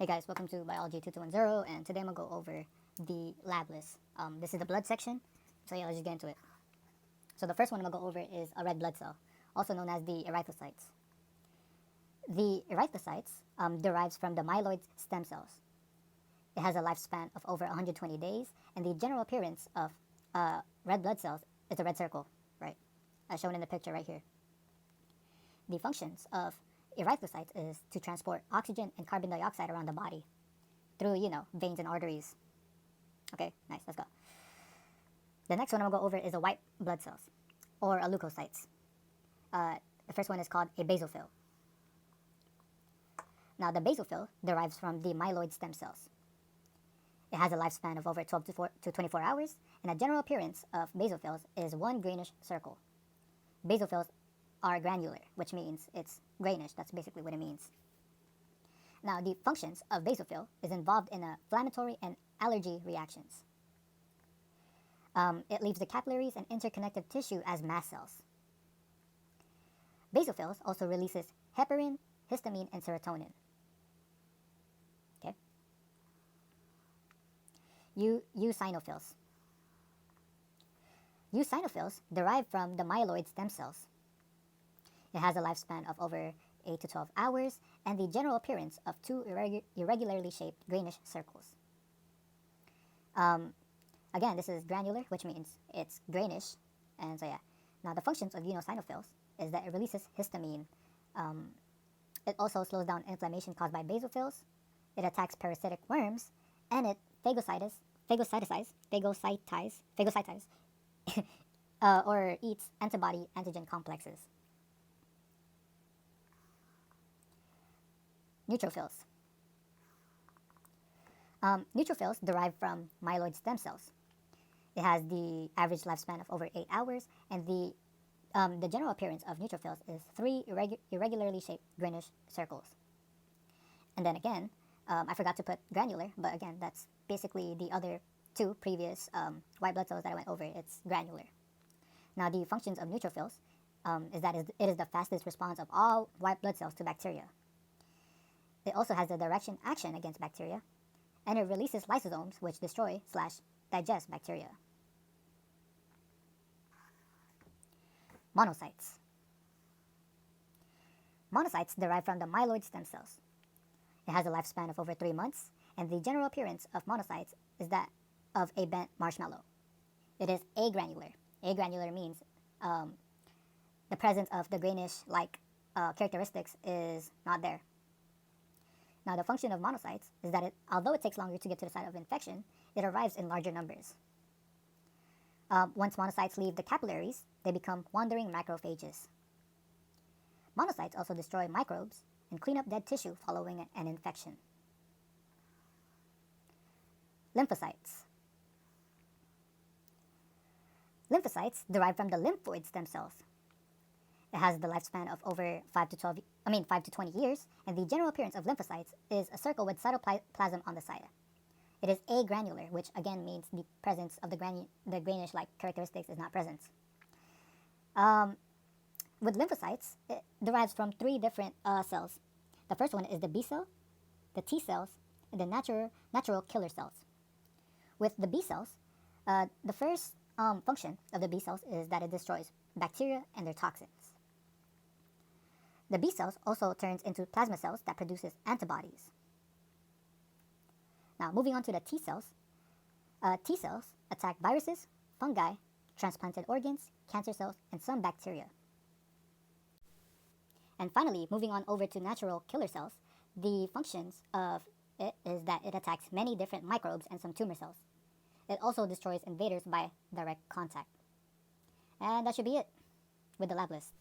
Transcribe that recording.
Hey guys, welcome to Biology 2210, and today I'm going to go over the lab list. This is the blood section, so yeah, let's just get into it. So the first one I'm going to go over is a red blood cell, also known as the erythrocytes. The erythrocytes derives from the myeloid stem cells. It has a lifespan of over 120 days, and the general appearance of red blood cells is a red circle, right, as shown in the picture right here. The functions of erythrocytes is to transport oxygen and carbon dioxide around the body through, veins and arteries. Okay, nice, let's go. The next one I'm going to go over is a white blood cells, or a leukocytes. The first one is called a basophil. Now, the basophil derives from the myeloid stem cells. It has a lifespan of over 12 to 24 hours, and a general appearance of basophils is one greenish circle. Basophils are granular, which means it's grayish. That's basically what it means. Now, the functions of basophil is involved in inflammatory and allergy reactions. It leaves the capillaries and interconnective tissue as mast cells. Basophils also releases heparin, histamine, and serotonin. Okay. Eosinophils. Eosinophils derive from the myeloid stem cells. It has a lifespan of over 8 to 12 hours and the general appearance of two irregularly shaped greenish circles. Again, this is granular, which means it's greenish. And so, yeah. Now, the functions of eosinophils is that it releases histamine. It also slows down inflammation caused by basophils. It attacks parasitic worms, and it phagocytizes, or eats antibody-antigen complexes. Neutrophils. Neutrophils derive from myeloid stem cells. It has the average lifespan of over 8 hours, and the general appearance of neutrophils is three irregularly shaped greenish circles. And then again, I forgot to put granular, but again, that's basically the other two previous white blood cells that I went over. It's granular. Now, the functions of neutrophils is that it is the fastest response of all white blood cells to bacteria. It also has the direct action against bacteria, and it releases lysosomes, which destroy/digest bacteria. Monocytes. Monocytes derive from the myeloid stem cells. It has a lifespan of over 3 months, and the general appearance of monocytes is that of a bent marshmallow. It is agranular. Agranular means the presence of the greenish-like characteristics is not there. Now, the function of monocytes is that although it takes longer to get to the site of infection, it arrives in larger numbers. Once monocytes leave the capillaries, they become wandering macrophages. Monocytes also destroy microbes and clean up dead tissue following an infection. Lymphocytes. Lymphocytes derive from the lymphoid stem cells. It has the lifespan of over 5 to 20 years, and the general appearance of lymphocytes is a circle with cytoplasm on the side. It is agranular, which again means the presence of the greenish-like characteristics is not present. With lymphocytes, it derives from three different cells. The first one is the B cell, the T cells, and the natural killer cells. With the B cells, the first function of the B cells is that it destroys bacteria and their toxins. The B cells also turns into plasma cells that produces antibodies. Now, moving on to the T cells. T cells attack viruses, fungi, transplanted organs, cancer cells, and some bacteria. And finally, moving on over to natural killer cells, the functions of it is that it attacks many different microbes and some tumor cells. It also destroys invaders by direct contact. And that should be it with the lab list.